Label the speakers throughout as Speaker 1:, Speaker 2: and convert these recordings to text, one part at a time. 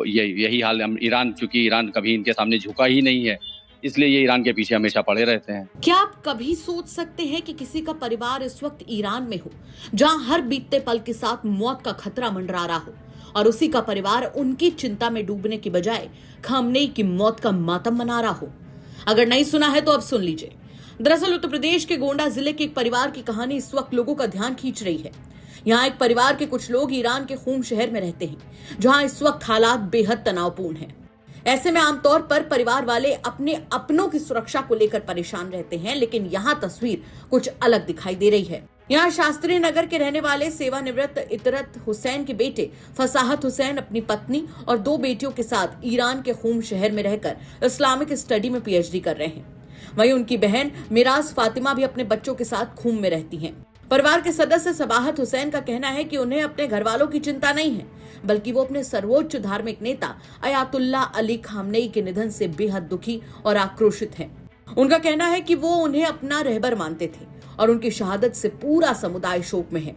Speaker 1: यही हाल ईरान, चूंकि ईरान कभी इनके सामने झुका ही नहीं है, इसलिए ये ईरान के पीछे हमेशा पड़े रहते हैं।
Speaker 2: क्या आप कभी सोच सकते हैं कि किसी का परिवार इस वक्त ईरान में हो, जहां हर बीतते पल के साथ मौत का खतरा मंडरा रहा हो, और उसी का परिवार उनकी चिंता में डूबने की बजाय खामनेई की मौत का मातम मना रहा हो? अगर नहीं सुना है तो अब सुन लीजिए। दरअसल उत्तर प्रदेश के गोंडा जिले के एक परिवार की कहानी इस वक्त लोगों का ध्यान खींच रही है। यहाँ एक परिवार के कुछ लोग ईरान के खूम शहर में रहते हैं, जहां इस वक्त हालात बेहद तनावपूर्ण हैं। ऐसे में आमतौर पर परिवार वाले अपने अपनों की सुरक्षा को लेकर परेशान रहते हैं, लेकिन यहाँ तस्वीर कुछ अलग दिखाई दे रही है। यहाँ शास्त्री नगर के रहने वाले सेवानिवृत्त इतरत हुसैन के बेटे फसाहत हुसैन अपनी पत्नी और 2 बेटियों के साथ ईरान के खूम शहर में रहकर इस्लामिक स्टडी में पीएचडी कर रहे हैं। वहीं उनकी बहन मिराज फातिमा भी अपने बच्चों के साथ खूम में रहती हैं। परिवार के सदस्य सबाहत हुसैन का कहना है कि उन्हें अपने घर वालों की चिंता नहीं है, बल्कि वो अपने सर्वोच्च धार्मिक नेता अयातुल्ला अली खामनेई के निधन से बेहद दुखी और आक्रोशित हैं। उनका कहना है कि वो उन्हें अपना रहबर मानते थे और उनकी शहादत से पूरा समुदाय शोक में है।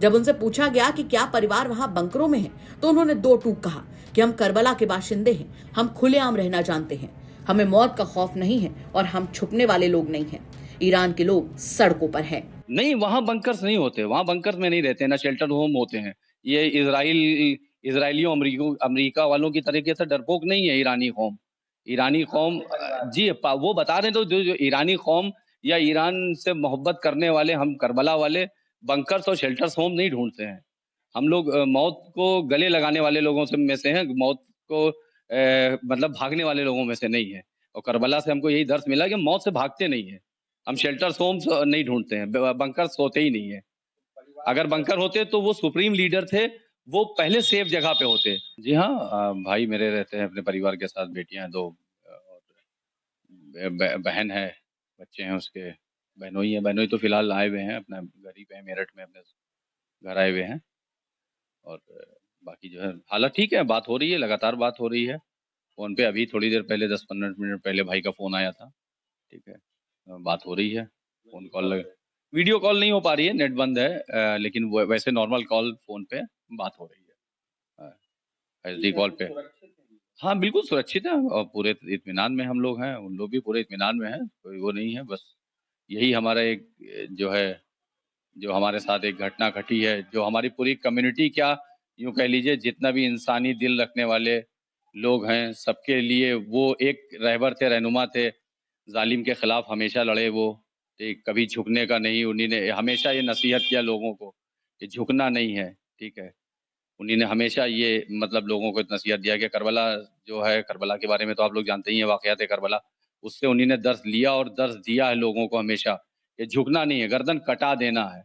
Speaker 2: जब उनसे पूछा गया कि क्या परिवार वहां बंकरों में है, तो उन्होंने 2 टूक कहा कि हम करबला के बाशिंदे हैं, हम खुलेआम रहना जानते हैं, हमें मौत का खौफ नहीं है और हम छुपने वाले लोग नहीं हैं। ईरान के लोग सड़कों पर हैं।
Speaker 1: नहीं, वहाँ बंकर्स नहीं होते, वहाँ बंकर्स में नहीं रहते, ना शेल्टर होम होते हैं। ये इजराइलियों अमेरिका वालों की तरीके से डरपोक नहीं है ईरानी कौम जी वो बता रहे हैं। तो जो ईरानी कौम या ईरान से मोहब्बत करने वाले, हम करबला वाले बंकर्स और शेल्टर्स होम नहीं ढूंढते हैं। हम लोग मौत को गले लगाने वाले लोगों में से हैं, मौत को मतलब भागने वाले लोगों में से नहीं है। और करबला से हमको यही दर्स मिला कि मौत से भागते नहीं है। हम शेल्टर्स होम्स नहीं ढूंढते हैं, बंकर्स होते ही नहीं है। अगर बंकर होते तो वो सुप्रीम लीडर थे, वो पहले सेफ जगह पे होते। जी हाँ, भाई मेरे रहते हैं अपने परिवार के साथ, बेटियां 2 और बहन है, बच्चे हैं उसके। बहनोई तो फिलहाल आए हुए हैं, अपना घर ही पे हैं, मेरठ में अपने घर आए हुए हैं। और बाकी जो है हालत ठीक है, बात हो रही है, लगातार बात हो रही है फोन पे। अभी थोड़ी देर पहले 10-15 मिनट पहले भाई का फोन आया था, ठीक है, बात हो रही है। फोन कॉल वीडियो कॉल नहीं हो पा रही है, नेट बंद है, लेकिन वैसे नॉर्मल कॉल फोन पे बात हो रही है, एसडी कॉल पे। हाँ बिल्कुल सुरक्षित है और पूरे इत्मीनान में हम लोग हैं, उन लोग भी पूरे इत्मीनान में हैं, कोई वो नहीं है। बस यही हमारा एक जो है, जो हमारे साथ एक घटना घटी है, जो हमारी पूरी कम्युनिटी, क्या यूं कह लीजिए, जितना भी इंसानी दिल रखने वाले लोग हैं, सबके लिए वो एक रहबर थे, रहनुमा थे। जालिम के खिलाफ हमेशा लड़े वो, ठीक, कभी झुकने का नहीं। उन्हीं ने हमेशा ये नसीहत किया लोगों को कि झुकना नहीं है, ठीक है। उन्हीं ने हमेशा ये मतलब लोगों को नसीहत दिया कि करबला जो है, करबला के बारे में तो आप लोग जानते ही हैं, वाकयात करबला, उससे उन्हीं ने दर्स लिया और दर्स दिया है लोगों को हमेशा कि झुकना नहीं है, गर्दन कटा देना है,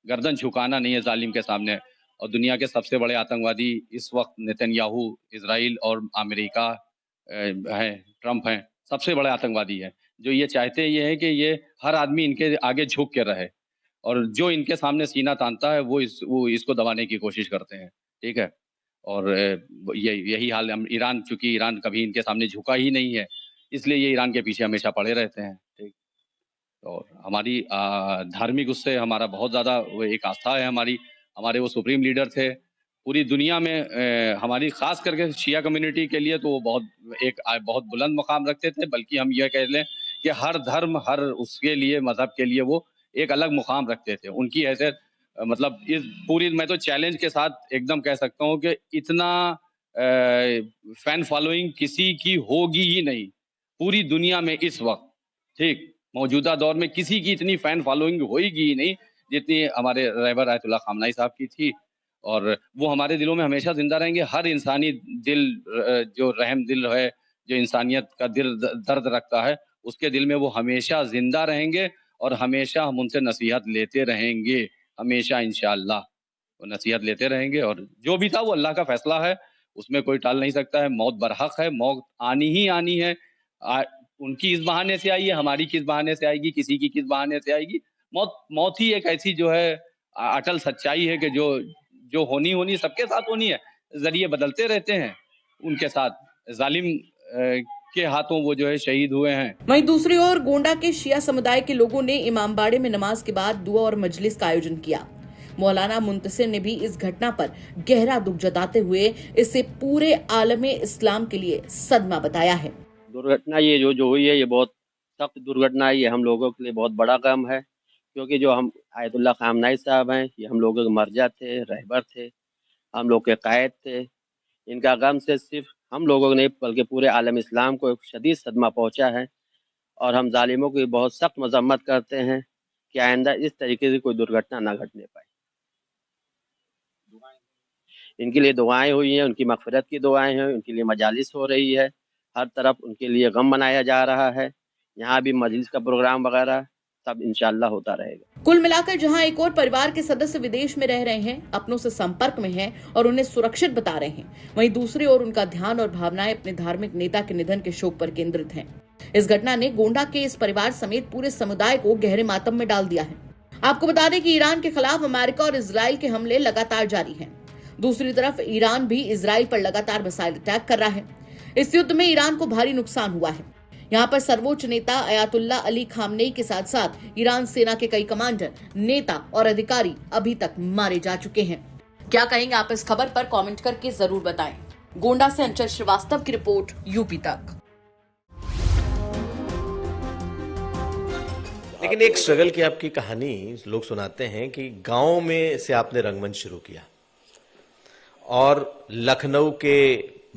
Speaker 1: गर्दन झुकाना नहीं है जालिम के सामने। और दुनिया के सबसे बड़े आतंकवादी इस वक्त नेतन्याहू, इजराइल और अमेरिका हैं, ट्रंप हैं, सबसे बड़े आतंकवादी हैं, जो ये चाहते ये है कि ये हर आदमी इनके आगे झुक के रहे, और जो इनके सामने सीना तानता है वो इसको दबाने की कोशिश करते हैं, ठीक है। और यही हाल ईरान, चूंकि ईरान कभी इनके सामने झुका ही नहीं है, इसलिए ये ईरान के पीछे हमेशा पड़े रहते हैं, ठीक। और हमारी धार्मिक उससे हमारा बहुत ज़्यादा वो एक आस्था है हमारी। हमारे वो सुप्रीम लीडर थे पूरी दुनिया में, हमारी खास करके शिया कम्युनिटी के लिए तो वो बहुत बुलंद मकाम रखते थे। बल्कि हम यह कह लें कि हर धर्म, हर उसके लिए, मजहब के लिए वो एक अलग मुकाम रखते थे। उनकी हैसियत मतलब इस पूरी, मैं तो चैलेंज के साथ एकदम कह सकता हूँ कि इतना फैन फॉलोइंग किसी की होगी ही नहीं पूरी दुनिया में इस वक्त, ठीक, मौजूदा दौर में किसी की इतनी फैन फॉलोइंग होगी ही नहीं जितनी हमारे रहबर आयतुल्ला खामनेई साहब की थी। और वो हमारे दिलों में हमेशा जिंदा रहेंगे। हर इंसानी दिल जो रहम दिल है, जो इंसानियत का दिल दर्द रखता है, उसके दिल में वो हमेशा जिंदा रहेंगे और हमेशा हम उनसे नसीहत लेते रहेंगे, हमेशा इंशाअल्लाह वो नसीहत लेते रहेंगे। और जो भी था वो अल्लाह का फैसला है, उसमें कोई टाल नहीं सकता है। मौत बरहक है, मौत आनी ही आनी है। उनकी इस बहाने से आई है, हमारी किस बहाने से आएगी, किसी की किस बहाने से आएगी। मौत ही एक ऐसी जो है अटल सच्चाई है कि जो होनी सबके साथ होनी है। जरिए बदलते रहते हैं, उनके साथ जालिम के हाथों वो जो है शहीद हुए हैं।
Speaker 2: वहीं दूसरी ओर गोंडा के शिया समुदाय के लोगों ने इमामबाड़े में नमाज के बाद दुआ और मजलिस का आयोजन किया। मौलाना मुंतसिर ने भी इस घटना पर गहरा दुख जताते हुए इसे पूरे आलमे इस्लाम के लिए सदमा बताया है।
Speaker 3: दुर्घटना ये जो हुई है, ये बहुत सख्त दुर्घटना है। ये हम लोगों के लिए बहुत बड़ा गम है, क्योंकि जो हम आयतुल्लाह खामनाई साहब हैं, ये हम लोगों के मर्जा थे, रहबर थे, हम लोग के कायद थे। इनका गम से सिर्फ हम लोगों को नहीं बल्कि पूरे आलम इस्लाम को एक शदीद सदमा पहुंचा है, और हम जालिमों की बहुत सख्त मजम्मत करते हैं कि आइंदा इस तरीके से कोई दुर्घटना ना घटने पाए। इनके लिए दुआएं हुई हैं, उनकी मगफिरत की दुआएं हैं, उनके लिए मजालिस हो रही है, हर तरफ उनके लिए गम मनाया जा रहा है। यहाँ भी मजलिस का प्रोग्राम वगैरह सब इंशाअल्लाह होता रहेगा।
Speaker 2: कुल मिलाकर जहां एक और परिवार के सदस्य विदेश में रह रहे हैं, अपनों से संपर्क में हैं और उन्हें सुरक्षित बता रहे हैं, वहीं दूसरी ओर उनका ध्यान और भावनाएं अपने धार्मिक नेता के निधन के शोक पर केंद्रित हैं। इस घटना ने गोंडा के इस परिवार समेत पूरे समुदाय को गहरे मातम में डाल दिया है। आपको बता दें कि ईरान के खिलाफ अमेरिका और इजराइल के हमले लगातार जारी हैं। दूसरी तरफ ईरान भी इजराइल पर लगातार मिसाइल अटैक कर रहा है। इस युद्ध में ईरान को भारी नुकसान हुआ है। यहाँ पर सर्वोच्च नेता अयातुल्ला अली खामनेई के साथ साथ ईरान सेना के कई कमांडर, नेता और अधिकारी अभी तक मारे जा चुके हैं। क्या कहेंगे आप इस खबर पर? कमेंट करके जरूर बताएं। गोंडा से अंचल श्रीवास्तव की रिपोर्ट, यूपी तक।
Speaker 4: लेकिन एक स्ट्रगल की आपकी कहानी लोग सुनाते हैं कि गांव में से आपने रंगमंच शुरू किया और लखनऊ के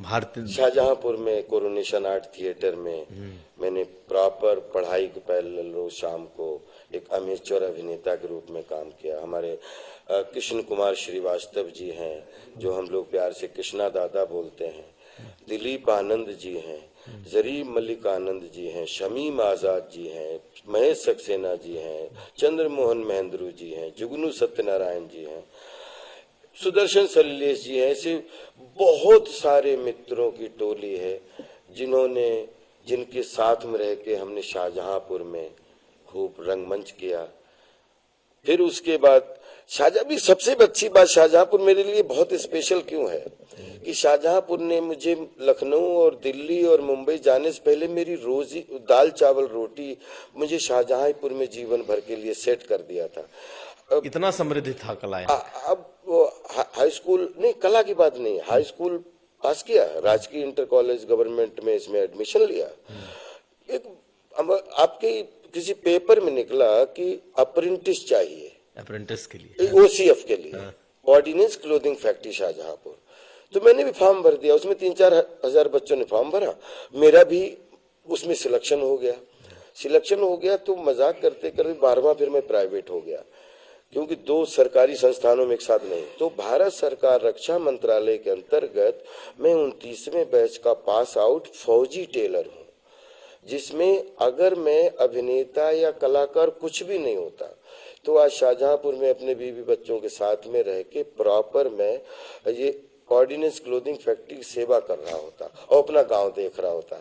Speaker 4: भारतीय
Speaker 5: शाहजहांपुर में कोरोनेशन आर्ट थिएटर में मैंने प्रॉपर पढ़ाई के पहले रोज शाम को एक अमेचर अभिनेता के रूप में काम किया। हमारे कृष्ण कुमार श्रीवास्तव जी हैं, जो हम लोग प्यार से कृष्णा दादा बोलते हैं, दिलीप आनंद जी हैं, जरीब मलिक आनंद जी हैं, शमीम आजाद जी हैं, महेश सक्सेना जी हैं, चंद्रमोहन महेंद्रू जी हैं, जुगनू सत्यनारायण जी हैं, सुदर्शन सलिलेश जी हैं। ऐसे बहुत सारे मित्रों की टोली है जिनके साथ में रह के हमने शाहजहांपुर में खूब रंगमंच किया। फिर उसके बाद भी सबसे अच्छी बात, शाहजहांपुर मेरे लिए बहुत स्पेशल क्यों है कि शाहजहांपुर ने मुझे लखनऊ और दिल्ली और मुंबई जाने से पहले मेरी रोजी दाल चावल रोटी मुझे शाहजहांपुर में जीवन भर के लिए सेट कर दिया था।
Speaker 4: इतना समृद्ध था कलाएं।
Speaker 5: अब वो हाई स्कूल नहीं, कला की बात नहीं, हाई स्कूल पास किया, राजकीय इंटर कॉलेज गवर्नमेंट में इसमें एडमिशन लिया। एक आपके किसी पेपर में निकला कि अप्रेंटिस चाहिए,
Speaker 4: अप्रेंटिस के लिए,
Speaker 5: ओसीएफ के लिए, ऑर्डिनेंस क्लोथिंग फैक्ट्री शाहजहांपुर। तो मैंने भी फॉर्म भर दिया, उसमें 3-4 हजार बच्चों ने फॉर्म भरा, मेरा भी उसमें सिलेक्शन हो गया। तो मजाक करते करते 12वां फिर मैं प्राइवेट हो गया, क्योंकि 2 सरकारी संस्थानों में एक साथ नहीं। तो भारत सरकार रक्षा मंत्रालय के अंतर्गत मैं 29वें बैच का पास आउट फौजी टेलर हूँ, जिसमें अगर मैं अभिनेता या कलाकार कुछ भी नहीं होता तो आज शाहजहांपुर में अपने बीवी बच्चों के साथ में रह के प्रॉपर मैं ये ऑर्डिनेंस क्लोथिंग फैक्ट्री की सेवा कर रहा होता और अपना गांव देख रहा होता।